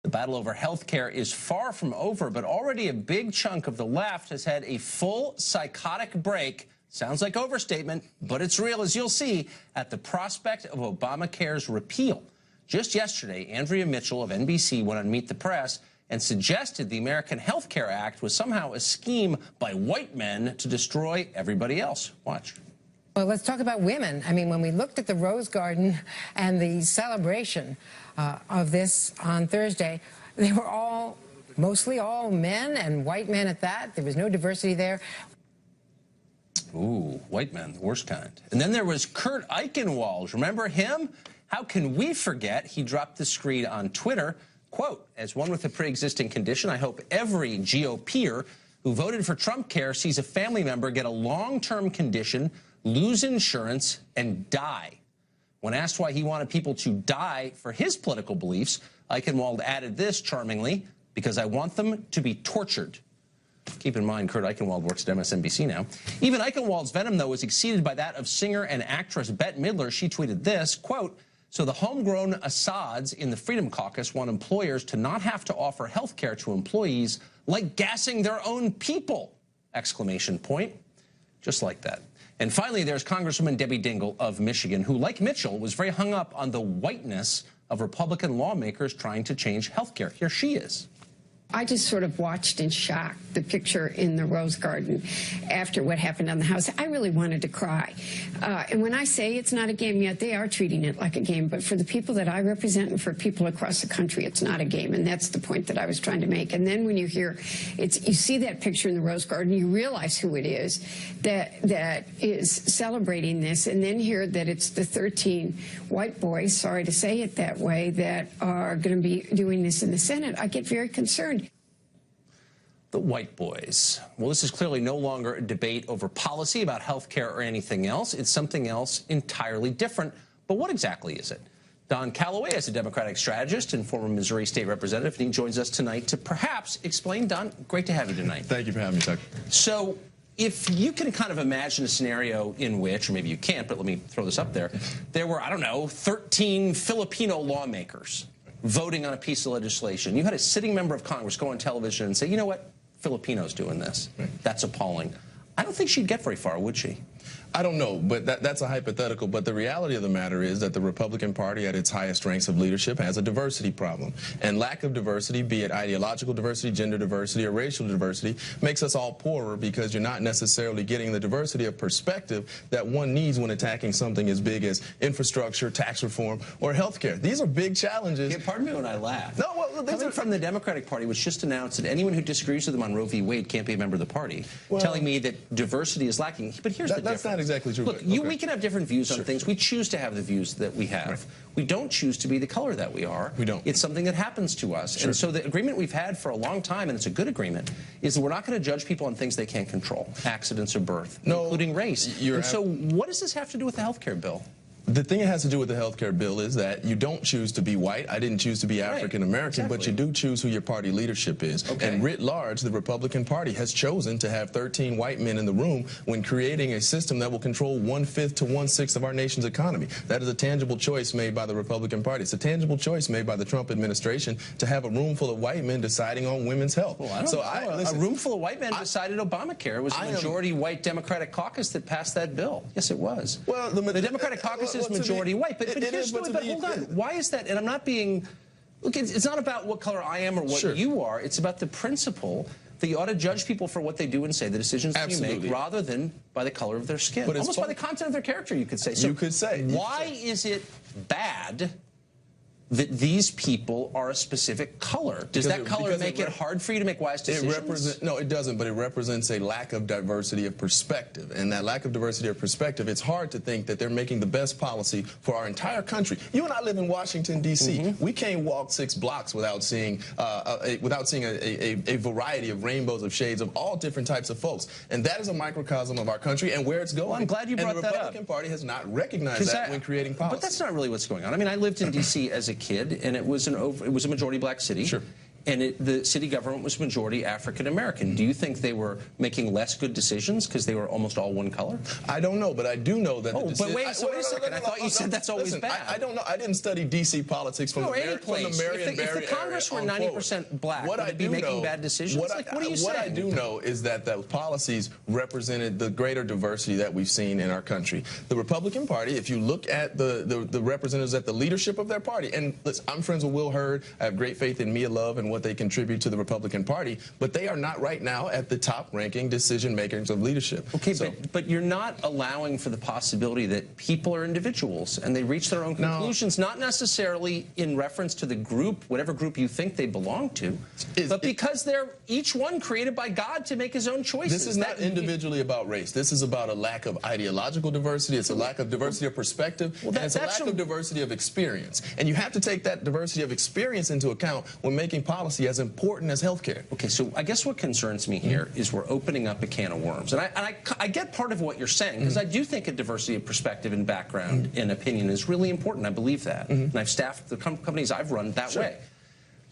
The battle over health care is far from over, but already a big chunk of the left has had a full psychotic break. Sounds like overstatement, but it's real, as you'll see, at the prospect of Obamacare's repeal. Just yesterday, Andrea Mitchell of NBC went on Meet the Press and suggested the American Health Care Act was somehow a scheme by white men to destroy everybody else. Watch. Well, let's talk about women. I mean, when we looked at the Rose Garden and the celebration of this on Thursday, they were all, mostly all men, and white men at that. There was no diversity there. Ooh, white men, the worst kind. And then there was Kurt Eichenwald. Remember him? How can we forget? He dropped the screed on Twitter. Quote, as one with a pre-existing condition, I hope every GOPer who voted for Trump Care sees a family member get a long-term condition, lose insurance, and die. When asked why he wanted people to die for his political beliefs, Eichenwald added this charmingly, because I want them to be tortured. Keep in mind, Kurt Eichenwald works at MSNBC now. Even Eichenwald's venom, though, was exceeded by that of singer and actress Bette Midler. She tweeted this, quote, so the homegrown Assads in the Freedom Caucus want employers to not have to offer health care to employees like gassing their own people! Exclamation point. Just like that. And finally, there's Congresswoman Debbie Dingell of Michigan, who, like Mitchell, was very hung up on the whiteness of Republican lawmakers trying to change health care. Here she is. I just sort of watched in shock the picture in the Rose Garden after what happened on the House. I really wanted to cry. And when I say it's not a game yet, they are treating it like a game. But for the people that I represent and for people across the country, it's not a game. And that's the point that I was trying to make. And then when you hear, you see that picture in the Rose Garden, you realize who it is that is celebrating this. And then hear that it's the 13 white boys, sorry to say it that way, that are going to be doing this in the Senate. I get very concerned. The white boys. Well, this is clearly no longer a debate over policy about health care or anything else. It's something else entirely different. But what exactly is it? Don Calloway is a Democratic strategist and former Missouri state representative, and he joins us tonight to perhaps explain. Don, great to have you tonight. Thank you for having me, Tucker. So if you can kind of imagine a scenario in which, or maybe you can't, but let me throw this up there, there were, I don't know, 13 Filipino lawmakers voting on a piece of legislation. You had a sitting member of Congress go on television and say, you know what? Filipinos doing this. Right. That's appalling. I don't think she'd get very far, would she? I don't know, but that's a hypothetical. But the reality of the matter is that the Republican Party at its highest ranks of leadership has a diversity problem. And lack of diversity, be it ideological diversity, gender diversity, or racial diversity, makes us all poorer because you're not necessarily getting the diversity of perspective that one needs when attacking something as big as infrastructure, tax reform, or health care. These are big challenges. Yeah, pardon me when I laugh. No, well, coming from the Democratic Party, which just announced that anyone who disagrees with them on Roe v. Wade can't be a member of the party, well, telling me that diversity is lacking. But here's the difference. That's not exactly true. Look, we can have different views on things. We choose to have the views that we have. Right. We don't choose to be the color that we are. We don't. It's something that happens to us. Sure. And so the agreement we've had for a long time, and it's a good agreement, is that we're not going to judge people on things they can't control, accidents of birth, including race. And so what does this have to do with the health care bill? The thing it has to do with the health care bill is that you don't choose to be white. I didn't choose to be African American, but you do choose who your party leadership is. Okay. And writ large, the Republican Party has chosen to have 13 white men in the room when creating a system that will control 1/5 to 1/6 of our nation's economy. That is a tangible choice made by the Republican Party. It's a tangible choice made by the Trump administration to have a room full of white men deciding on women's health. Well, I don't know. A room full of white men decided Obamacare. It was a majority white Democratic caucus that passed that bill. Yes, it was. Well, the Democratic caucus is majority white, but here's the but hold on. Why is that? And I'm not being, look, it's not about what color I am or what you are. It's about the principle that you ought to judge people for what they do and say, the decisions that you make, rather than by the color of their skin. But almost by the content of their character, you could say. So you could say. Why is it bad that these people are a specific color? Does that color make it hard for you to make wise decisions? No, it doesn't, but it represents a lack of diversity of perspective. And that lack of diversity of perspective, it's hard to think that they're making the best policy for our entire country. You and I live in Washington, D.C. We can't walk 6 blocks without seeing a variety of rainbows of shades of all different types of folks. And that is a microcosm of our country and where it's going. Well, I'm glad you brought that up. And the Republican Party has not recognized that when creating policy. But that's not really what's going on. I mean, I lived in D.C. as a kid, and it was a majority black city. Sure. and the city government was majority African American. Do you think they were making less good decisions because they were almost all one color? I don't know, but I do know that. But wait a second. I thought you said that's always bad. I don't know. I didn't study D.C. politics from the Marion Barry If the Congress were 90% black, would it be making bad decisions? What are you saying? What I do know is that the policies represented the greater diversity that we've seen in our country. The Republican Party, if you look at the representatives at the leadership of their party, and listen, I'm friends with Will Hurd. I have great faith in Mia Love and what they contribute to the Republican Party, but they are not right now at the top-ranking decision makers of leadership. Okay, so, but you're not allowing for the possibility that people are individuals and they reach their own conclusions, not necessarily in reference to the group, whatever group you think they belong to, but because they're each one created by God to make his own choices. This is not individually about race. This is about a lack of ideological diversity. It's a lack of diversity of perspective, and it's a lack of diversity of experience. And you have to take that diversity of experience into account when making policy as important as healthcare. Okay, so I guess what concerns me here is we're opening up a can of worms. And I get part of what you're saying, because I do think a diversity of perspective and background and opinion is really important. I believe that. And I've staffed the companies I've run that way.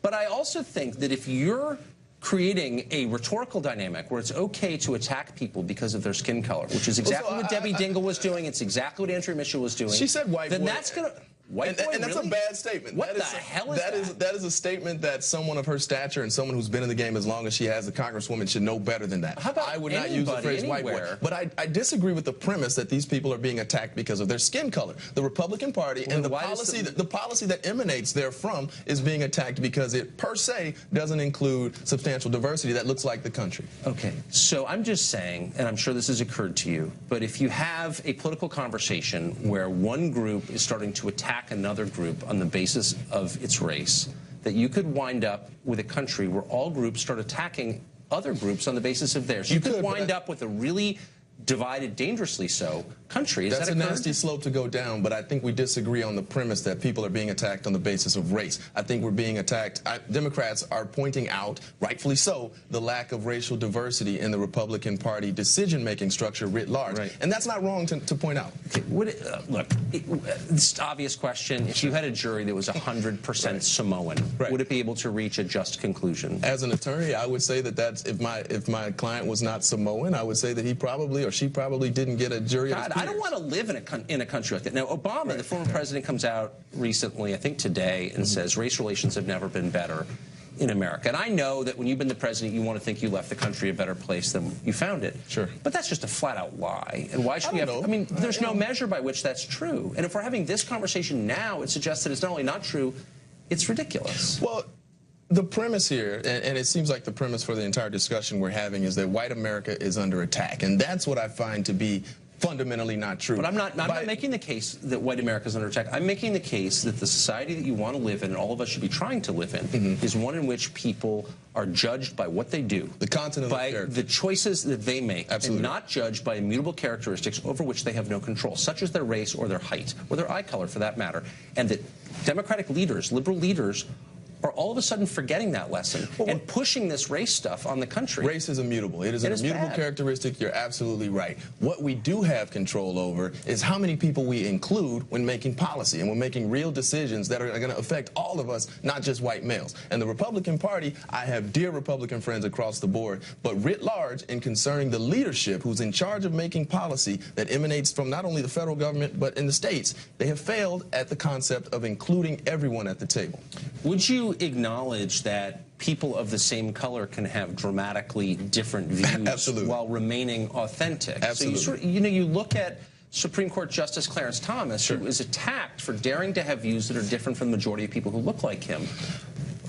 But I also think that if you're creating a rhetorical dynamic where it's okay to attack people because of their skin color, which is exactly what Debbie Dingell was doing, it's exactly what Andrea Mitchell was doing. She said white then boy. That's going to... And that's really? a bad statement. What the hell is that? That is a statement that someone of her stature and someone who's been in the game as long as she has, the congresswoman, should know better than that. How about I would not use the phrase white boy. But I disagree with the premise that these people are being attacked because of their skin color. The Republican Party and the policy that emanates therefrom is being attacked because it per se doesn't include substantial diversity that looks like the country. Okay, so I'm just saying, and I'm sure this has occurred to you, but if you have a political conversation where one group is starting to attack another group on the basis of its race, that you could wind up with a country where all groups start attacking other groups on the basis of theirs. You could wind up with a really divided, dangerously so, country. That's a nasty slope to go down, but I think we disagree on the premise that people are being attacked on the basis of race. I think we're being attacked. Democrats are pointing out, rightfully so, the lack of racial diversity in the Republican Party decision-making structure writ large. Right. And that's not wrong to point out. Okay, look, it's an obvious question. If you had a jury that was 100% Samoan, would it be able to reach a just conclusion? As an attorney, I would say that that's, if my client was not Samoan, I would say that he probably or she probably didn't get a jury. God, I don't want to live in a country like that. Now, Obama, the former president, comes out recently, I think today, and says race relations have never been better in America. And I know that when you've been the president, you want to think you left the country a better place than you found it. Sure. But that's just a flat-out lie. And why should we have... I mean, there's no measure by which that's true. And if we're having this conversation now, it suggests that it's not only not true, it's ridiculous. Well, the premise here, and it seems like the premise for the entire discussion we're having, is that white America is under attack. And that's what I find to be fundamentally not true. But I'm not making the case that white America is under attack. I'm making the case that the society that you want to live in, and all of us should be trying to live in, is one in which people are judged by what they do. The content of by the choices that they make. Absolutely. And not judged by immutable characteristics over which they have no control, such as their race or their height, or their eye color for that matter. And that Democratic leaders, liberal leaders, are all of a sudden forgetting that lesson and pushing this race stuff on the country. Race is immutable. It is an immutable characteristic. You're absolutely right. What we do have control over is how many people we include when making policy and when making real decisions that are going to affect all of us, not just white males. And the Republican Party, I have dear Republican friends across the board, but writ large in concerning the leadership who's in charge of making policy that emanates from not only the federal government but in the states, they have failed at the concept of including everyone at the table. Would you acknowledge that people of the same color can have dramatically different views while remaining authentic? Absolutely. So you look at Supreme Court Justice Clarence Thomas, who is attacked for daring to have views that are different from the majority of people who look like him.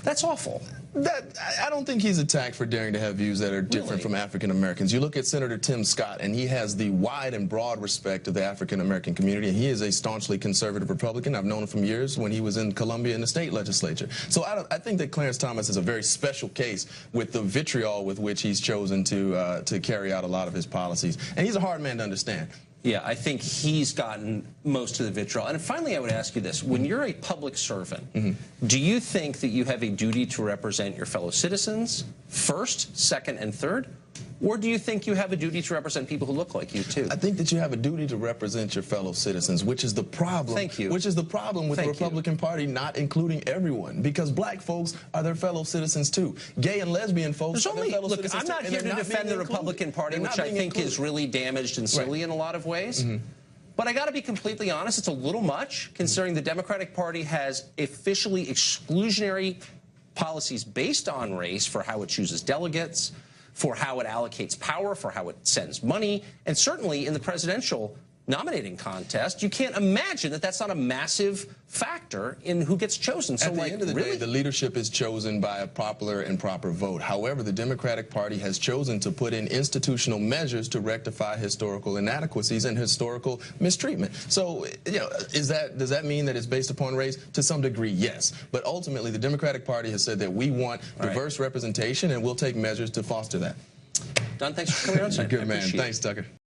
That's awful. I don't think he's attacked for daring to have views that are different from African Americans. You look at Senator Tim Scott, and he has the wide and broad respect of the African American community, and he is a staunchly conservative Republican. I've known him from years when he was in Columbia in the state legislature. So I think that Clarence Thomas is a very special case with the vitriol with which he's chosen to carry out a lot of his policies. And he's a hard man to understand. Yeah, I think he's gotten most of the vitriol. And finally, I would ask you this. When you're a public servant, do you think that you have a duty to represent your fellow citizens first, second, and third? Or do you think you have a duty to represent people who look like you, too? I think that you have a duty to represent your fellow citizens, which is the problem. Thank you. Which is the problem with the Republican Party not including everyone, because black folks are their fellow citizens, too. Gay and lesbian folks are their fellow citizens, I'm not here to defend the Republican Party, which I think is really damaged and silly in a lot of ways. But I got to be completely honest, it's a little much, considering the Democratic Party has officially exclusionary policies based on race for how it chooses delegates, for how it allocates power, for how it sends money, and certainly in the presidential nominating contest, you can't imagine that that's not a massive factor in who gets chosen. So, at the end of the day, the leadership is chosen by a popular and proper vote. However, the Democratic Party has chosen to put in institutional measures to rectify historical inadequacies and historical mistreatment. So, you know, does that mean that it's based upon race? To some degree, yes. But ultimately, the Democratic Party has said that we want diverse representation, and we'll take measures to foster that. Don, thanks for coming on tonight. Good man. Thanks, Tucker.